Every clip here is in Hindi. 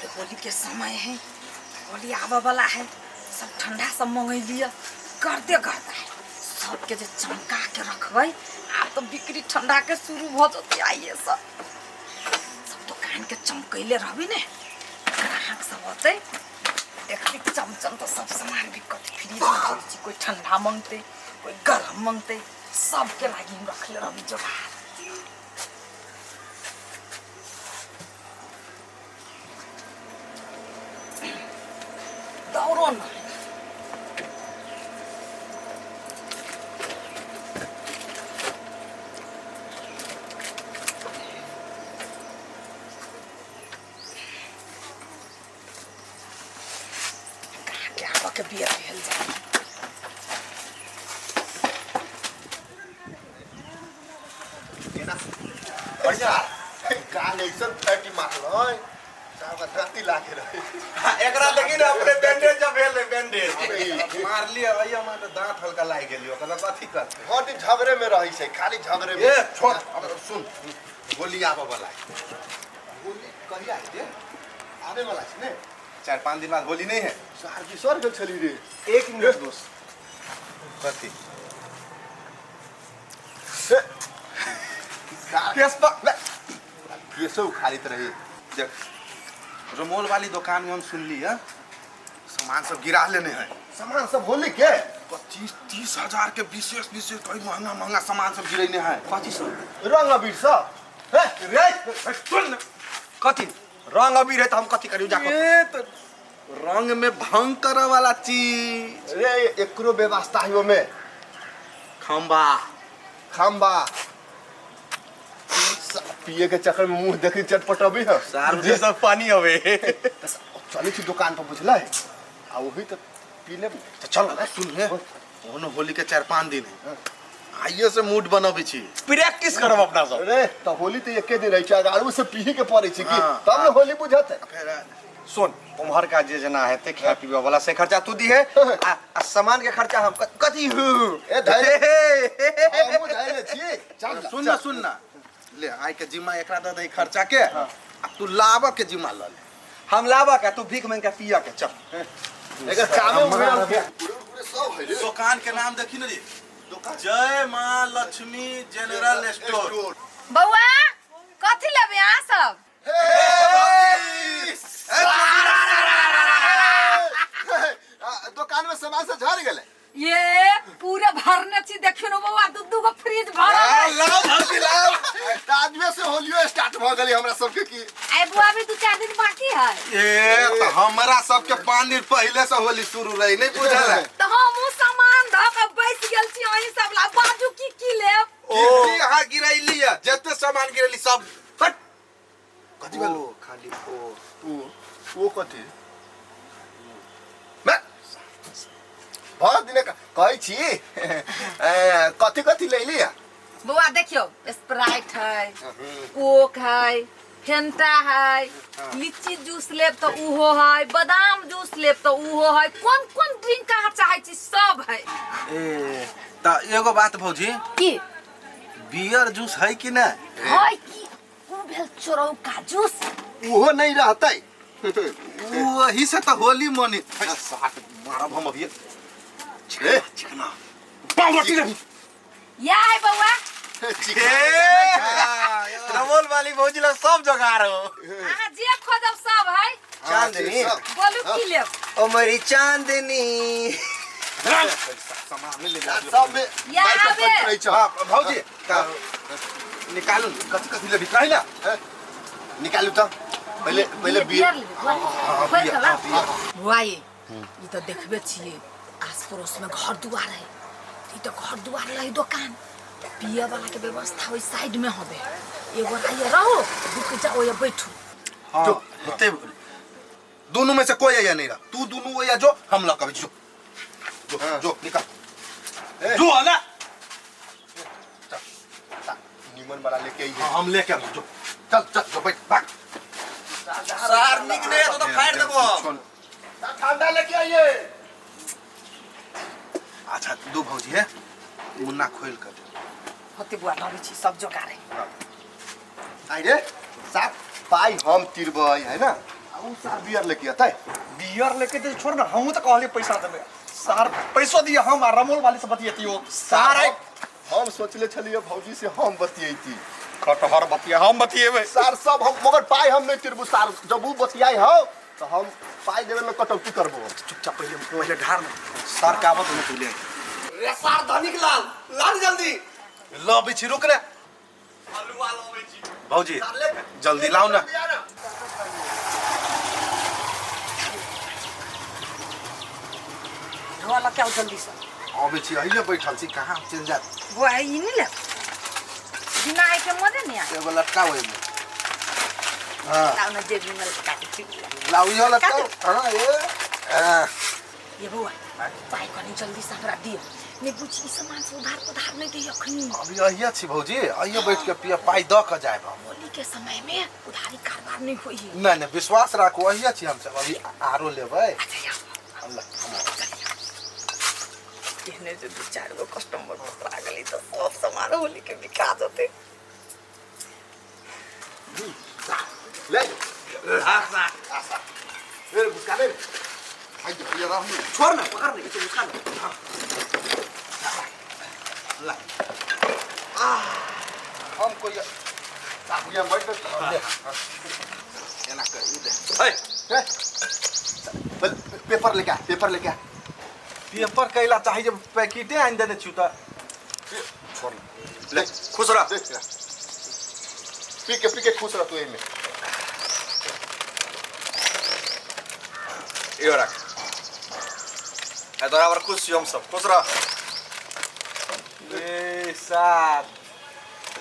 होली के समय है, होली आवा वाला है, सब ठंडा सब मंगै लिया करते करता है सबके जे चमका के रखबै। आप तो बिक्री ठंडा के शुरू हो जते आइए सब दुकान के चमकैले रहबी ने, ग्राहक सब होते देखते चमचम तो सब सामान बिकत फ्रीज में धर छी, कोई ठंडा मांगते कोई गरम मांगते, सबके लागि रखले रहबी जोगाड़। दौड़ो न के बियर भेल जाए। बढ़िया काल ऐसन फैटी मारल साहब धरती लागे रहे एकरा लेकिन अपने बैंडेज जब भेल बैंडेज मार लिया भैया मां तो दांत हल्का लाग गेलियो कदा कथि कर हट झगड़े में रही से खाली झगड़े में। ए छोड़ अब सुन गोली आबे वाला है। गोली कहिया है रे आवे वाला है ने 4-5 दिन बाद होली नहीं है। सार की स्वर गल छली रे 1 मिनट दोस्त कथि केस पर केसो खालित रही। देख रमोल वाली दुकान में हम सुन ली है सामान सब गिरा लेने हैं। सामान सब होली के 25-30 हजार के विशेष कई महंगा सामान सब गिरने हैं। 2500 रंग अबीर सब है रे सुन कथि रंग अबीर है तो हम कथि करियो जाको ए तो रंग में भंग करे वाला चीज रे एकरो व्यवस्था है में खंबा पिए के चक्कर में मुंह देखी चटपटबी है सार जी सब पानी हवे चली थी दुकान पर बुझला है आ वही तो पी ले तो चल ना सुन रे ओनो होली के 4-5 दिन है आइए से मूड बनाबे छी प्रैक्टिस करब अपना सब। अरे तो होली तो एके दिन रही छै आगू से पी के पड़े छी कि तब न होली बुझत है। सुन उम्हर का जे जना हेते खाए पीबे वाला से खर्चा तू दी है आ सामान के खर्चा हम कथि ए धैर्य हम धैर्य छी चल सुन ना ले आइ के जिम्मा एकरा द दे खर्चा के आ तू लाभ के जिम्मा ल ले हम लाबा का तू भीख मांग के पिया के चल एकर कामे पूरे सब है रे। दुकान के नाम देखी न रे दुकान जय मां लक्ष्मी जनरल स्टोर। बउआ कथि लेबे अहाँ सब? दुकान में सामान से झड़ गेले ये पूरे भरने छी देखियो न बउआ दू गो फ्रिज भरल है। लाओ भरती लाओ आज में से होलियो स्टार्ट भ गेली हमरा सबके की ए बुआ भी 2-4 दिन बाकी है। ए तो हमरा सबके 5 दिन पहले से होली शुरू रही नहीं बुझल है तो हम सामान ध के बैठ गेल छी ओही सब ला बाजू की लेब ओ यहां गिरैली है जते सामान गिरैली सब हट कथि भेल खाली ओ कथि बहुत दिन कहै छी कथि कथि ले लिया बुआ देखियो स्प्राइट है, कोक है, फेंटा है, लीची जूस लेब तो उहो है, बादाम जूस लेब तो उहो है, कौन कौन ड्रिंक कहाँ चाहे छी सब है। ए त एगो बात भौजी की बियर जूस है कि ना है की उ भेल चोरौका जूस उहो नहीं रहतै वही से तो होली मनी साथ मारब हम अभी चिकना पावटी रे या है बउआ रमोल वाली भौजीला सब जोगार हो अहाँ जे खोजब सब है। चांदनी बोलू की लेब ओ मेरी चांदनी सामान में ले जा सब में या आबे भौजी निकालू कथि ले बिकाई ना निकालू तो पहले बियर खोल के ला बुआ ये तो देखबे छिए आस पड़ोस में घर दुआर है, ई तो घर दुआर लाई दुकान पिए वाला के व्यवस्था ओई साइड में होबे। एगो आइए रहो रुक जाओ या बैठो हां होते दोनों में से कोई आया नहीं रहा तू दोनों या जो हम लोग कभी जो निकाल जो ना निमन वाला लेके आइए हम लेके आ जो चल जो बैठ भाग सार निकले तो फाड़ देबो ठंडा लेके आइए। अच्छा दो भौजी है मुन्ना खोल कर होते बुआ नबी छी सब जोगारे आई रे साफ पाई हम तिरबै है ना ऊ सार बियर लेके आता है। बियर लेके तो छोड़ ना, हम तो कहले पैसा देबे। सार पैसा दिया हम रमोल वाली से बतियतियो। सार है हम सोचले छलिए भौजी से हम बतियैती। कटहर बतिया हम बतिएबे। सार सब हम मगर पाई हम नहीं तिरबु सार जब ऊ बतियाई हो तो हम पाई देवे में कटौती करबो। चुपचाप पहले ढार में सार का बात में पहले। रे सार धनिक लाल लाल जल्दी लो बिछी रुक रे आलू वाला बेची। भौजी जल्दी लाओ ना। ढोला क्या जल्दी से अबे छी अहिले बैठल छी कहाँ चल जा वो है ही नहीं ले बिना आए के मजे नहीं आ एगो लटका होय में। हां लाओ ना जेबी में काट के लाओ यो लटका। हां ये बुआ पाई कनी जल्दी से हमरा दियो ने बुझी सामान से उधार नहीं दियो खनी अभी अहिया छी भौजी अहिया बैठ के पिया पाई द के जाय हम। होली के समय में उधारी कारोबार नहीं होई नहीं नहीं विश्वास राखो अहिया छी हम सब अभी आरो लेबै। अच्छा अल्लाह कहने जो 2-4 गो कस्टमर पकड़ा गली तो सब सामान होली के बिका जते ले आसा आसा ए बुका ले आई तो ये रहू छोड़ ना पकड़ नहीं तो उसका ला हम कोई साबुया बैठ एना कर दे ए पेपर लेके आ पेपर कैला चाहिए जब पैकेटे आन देने छु त छोड़ ले खुश रह। पी के खुश रह तू एमे। यो रख ए तोरा पर खुश छी हम सब खुश रह। ए सार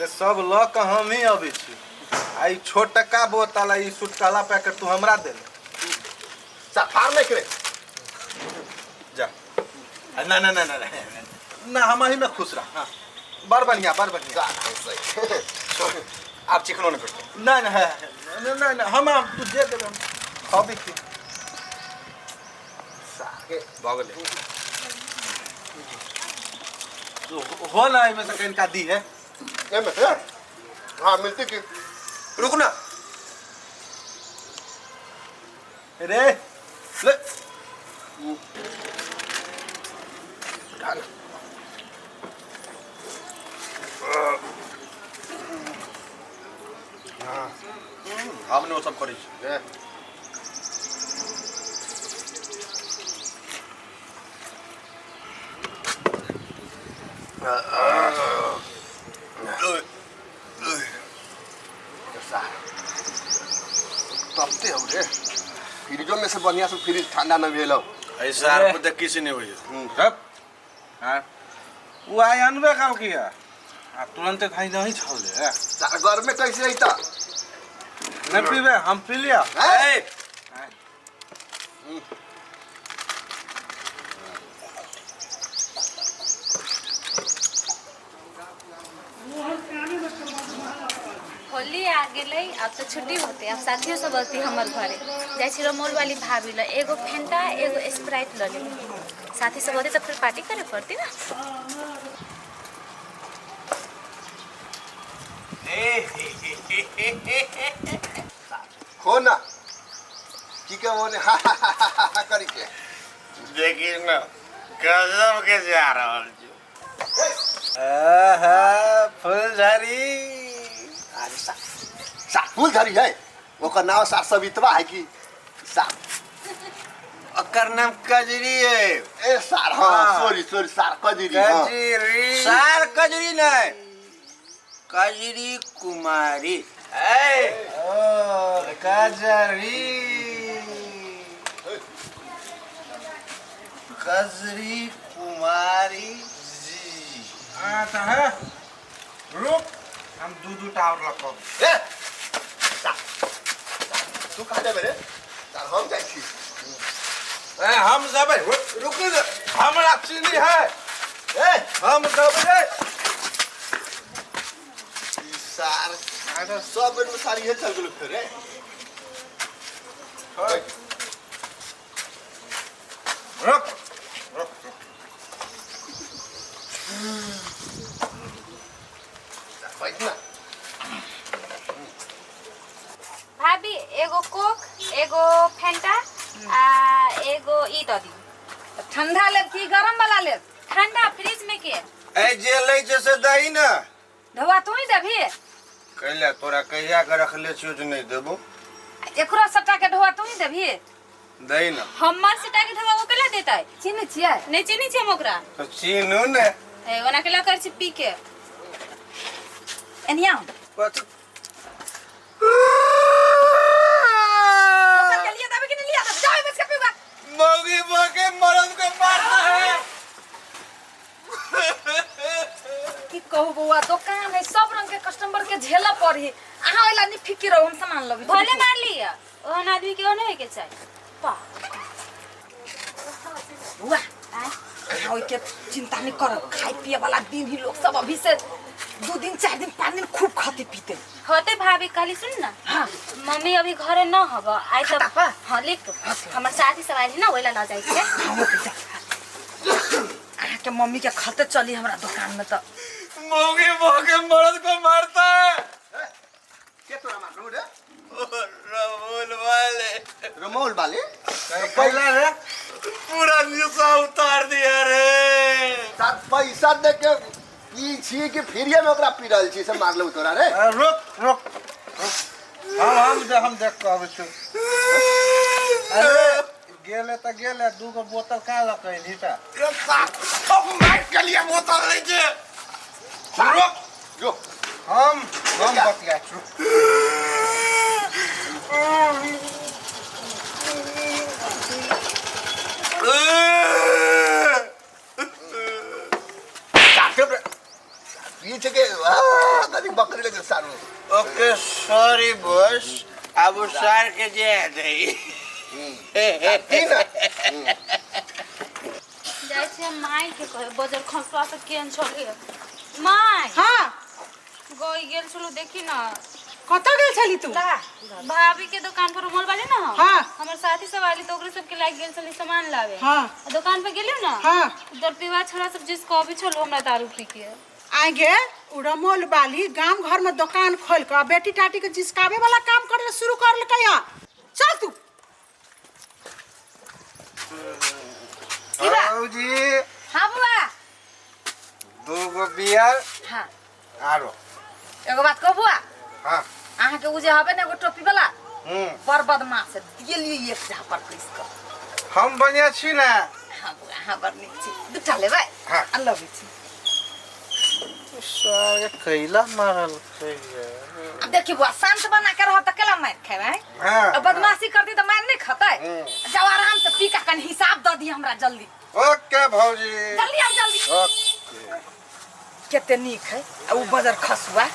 रे सब ल के हम ही अबै छी आई छोटका बोतल आई सुटकाला पैकेट तू हमरा दे सा फार नहीं करे जा ना ना ना ना ना हम ही में खुश रह। हां बड़ बढ़िया आप चिकनो नहीं करते ना ना ना हम तू दे दे हबी की साके भागले तो हो ना इनमें से कहीं का दी है एमे हां मिलती की रुक ना रे ले हमने वो सब करी ए तबते हो रे फ्रिजो में से बढ़िया से फ्रिज ठंडा न भेलो ऐसा आपको देख किसी नहीं हुई हप हां वो आई अनबे काल किया आ तुरंत खाई नहीं छोले सारा घर में कैसे आई ता नहीं पीबे हम पी लिया ए होली आ गेलै अब तो छुट्टी होते अब साथियों सब अथी हमर घरे जाइ छी रमोल वाली भाभी ल एगो फेंटा एगो स्प्राइट ल ले साथी सब होते तो फिर पार्टी करे पड़ती ना। हो ना की के वो ने हा करी के देखिए ना गजब के जा रहल छी। आहा फुलझड़ी अरे सा फूल धरी है ओकर नाम सा सवितवा है कि सा अकर नाम कजरी है। ए सार हां सॉरी सार कजरी हां कजरी सार कजरी नहीं कजरी कुमारी है। ओ कजरी कजरी कुमारी जी आता है रुक हम दूध टावर लको ए सा तू कहां जा मेरे सार हम जाई छी ए हम जाबे रुक हमरा चीनी है ए हम जाबे सार सारा सब में सारी है चल गेलो फिर रे रुक बैठ ना भाभी एगो कोक एगो फेंटा आ एगो ई द दी। ठंडा लेब की गरम वाला लेब? ठंडा फ्रिज में के ए जे लै जैसे दही ना ढौआ तू ही देबही? कैले तोरा कहिया के रखले छियो जे नहीं देबो? एकरो सट्टा के ढौआ तू ही देबही? दही ना हमर सिटा के धवा वो केला देता है? चीनी छियै? नहीं चीनी छे मोकरा। तो चीनू ने ए ओना केला कर छी पी के। एनिया बस के लिए देबे कि नहीं लिया देबे? जाओ बस के पीवा। मौगी बके मरद को मारता है। की कहू बउआ, दुकान है, सब रंग के कस्टमर के झेला पड़ी। अहाँ वाला नहीं फिक्र रहो, हम सामान लबी। भले मार लिया ओहन आदमी के ओने के चाहिए। पा बुआ ओइ के चिंता नहीं करो, खाई पिए वाला दिन ही लोग सब अभी से 2 दिन 4 दिन 5 दिन खूब खाते पीते। होते भाभी कहली सुन ना। हाँ मम्मी अभी घरे न हब आई खाता तब। पा? हां लिख तो हमर साथी सब आइल ना ओइला न जाई छे। हम के मम्मी के खाते चली हमरा दुकान में तो मौगी बके मरद को मारता है। के तोरा मारलू रे? रमोल वाले पहला रे पूरा निशा उतार दिया रे। साथ पैसा दे के ई छी कि फिरिया में ओकरा पीरल छी से मारलू तोरा रे? रुक हम देख के आबै छी। अरे गेले त गेले, 2 गो बोतल का लकैली त? अब मार के लिए बोतल ले जे रुक जो हम बतिया छी। काटे रे ई छ के कदी बकरी लगे सारू। ओके सॉरी बॉस अब सार के जे दे ई ना जाई छे माई के कहे बजर खसवा से केन छले। माई हाँ गई गेल छलु देखी ना। कत गेल छली तू? भाभी के दुकान पर मोल वाले ना हाँ। हमर साथी सब आली तो ओकरे सब के लाग गेल छली सामान लावे। हाँ। दुकान पे गेलियो ना हाँ। उधर पीवा छोरा सब जिसको अभी छलो हमरा दारू पी के। आगे उड़मोल वाली गांव घर में दुकान खोल कर बेटी टाटी के जिसकावे वाला काम करे शुरू कर लकैया। चल तू जी हाँ बुआ। 2 गो बियर हाँ आरो एगो बात कहू बुआ, हाँ अहाँ के उ जे हबे ना एगो टोपी वाला बड़ बदमाश है, दिलिए एक जहाँ पर किस कर। हम बढ़िया छी ना। हाँ बुआ हाँ बड़ नीक छी, दूटा लेबै? हाँ। आ लबै छी। सारे कैला मारल कहिए। अब देखिए बुआ, शांत बना के रहो तो केला मार खेबै? हाँ। अब बदमाशी करती तो मार नहीं खतै? जाओ आराम से पी का कनी हिसाब द दी हमरा जल्दी। ओके भौजी जल्दी आओ जल्दी। ओके केते नीक है आ उ बजर खसुआ।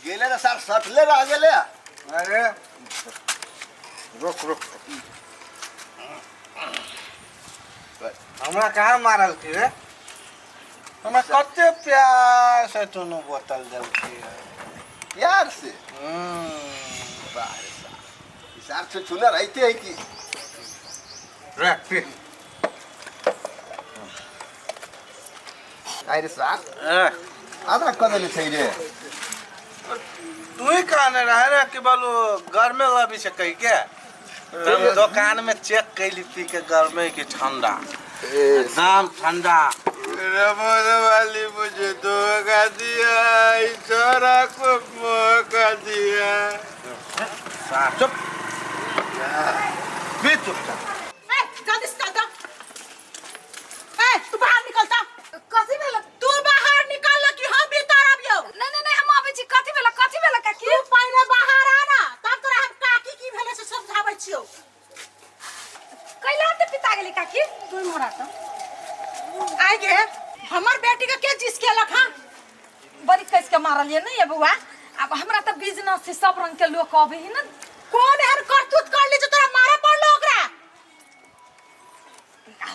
गेले ना सार सटले रह गेले। अरे रुक रुक हमरा कहाँ मारल थी रे? हमरा कते प्यार से तूने बोतल देलकी है। यार से बाहर सार से चुना रहते है कि रे पी अरे सार आधा कदले छै रे। तू ही कहने रहे रे कि बोलो घर में लबी से कही के दुकान में चेक कैली पी के घर में कि ठंडा एकदम ठंडा। रमोल वाली मुझे धोखा दिया, छोरा को मौका दिया। चुप भी चुपचाप। जल्दी से चल। तू बाहर निकलता। कथी भेल? तू बाहर निकल कि हम भीतर आबियो। नहीं हम आबै छी। कथी भेल काकी? तू पहले बाहर आ ना, तब तोरा हम काकी की भेले से समझाबै छियो। कैला ते पिता गेली काकी? तू मोरा त आगे हमर बेटी के जिस केलक? हां बड़ी कैस के मारलिए नहीं है बुआ। अब हमरा त बिजनेस से सब रंग के लोग आवे ही ना। कौन हर करतूत कर ली जो तोरा मारे पड़लो ओकरा?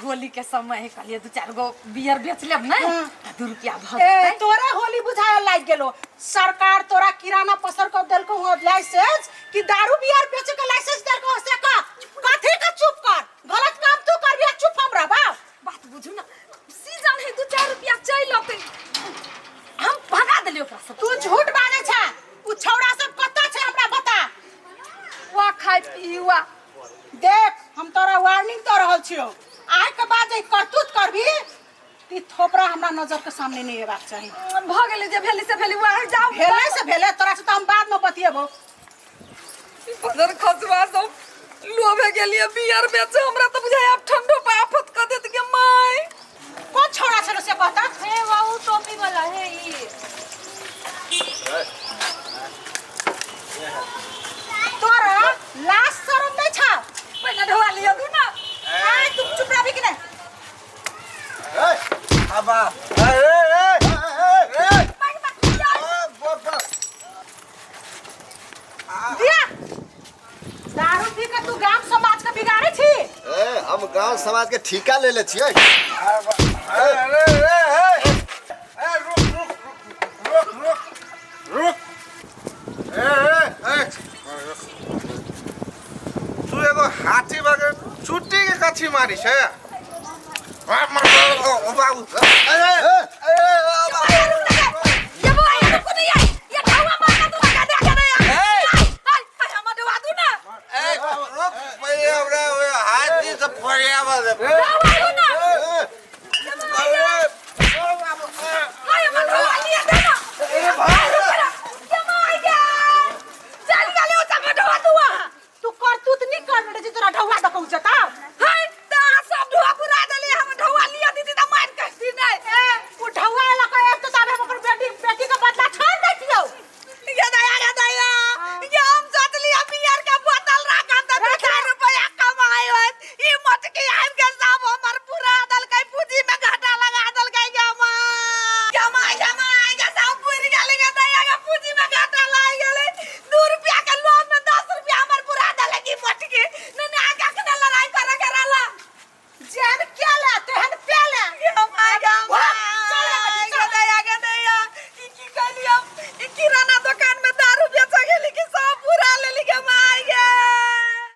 होली के समय है कहलिए 2-4 गो बियर बेच लेब ना हाँ। 2 रुपया भ ए जेतै। तोरे होली बुझाए लाग गेलो। सरकार तोरा किराना पसर कर देलको हो लाइसेंस कि दारू बियर बेचे के लाइसेंस देलको से का कथी का चुप कर। गलत काम तू करबी चुप हम रहबा। बात बुझू ना सीजन है 2-4 रुपया चल अतै हम भगा देलियो ओकरा सब। तू झूठ बाजे छ। उ छौड़ा सब कत्ता छ हमरा बता। वा खाइ पीवा देख हम तोरा वार्निंग दे रहल छियो। आइ के बाद जे करतूत करबी ती थोपरा हमरा नजर के सामने नहीं हेबाक चाही। भ गेलै जे भेली से भेली वहाँ जाओ भेले से भेले तोरा से तो हम बाद में बतियेबो। बदर खसवा सब लोभे गेलिए बियर बेचे हमरा तो बुझाय अब ठंडो पे आफत क देत के माय। कौन छौड़ा छलो से कहता हे बाबू टोपी वाला है ये। तोरा लाश शरम नहीं छ। पहिले ढवा लियो तू ना। आइ तू चुप रहबी कि नहीं। अबा दिया दारू पी के तू गांव समाज के बिगाड़े छी। हम गांव समाज के ठिका ले ले छियै। तू एगो हाथी बगे चुट्टी के कछी मारी छे। बाबू ये वो आया को नहीं आई ये ढवा मारना तू लगा दे आगे नहीं आई हाय हम ढवा दू ना हाथी से फरियावा दे। ढवा दू ना हाय हम ढवा लिया दे ना ये माय गया चल गले ओ तक ढवा दू तू करतूत नहीं कर बेटे जी तोरा ढौआ दकौ जता।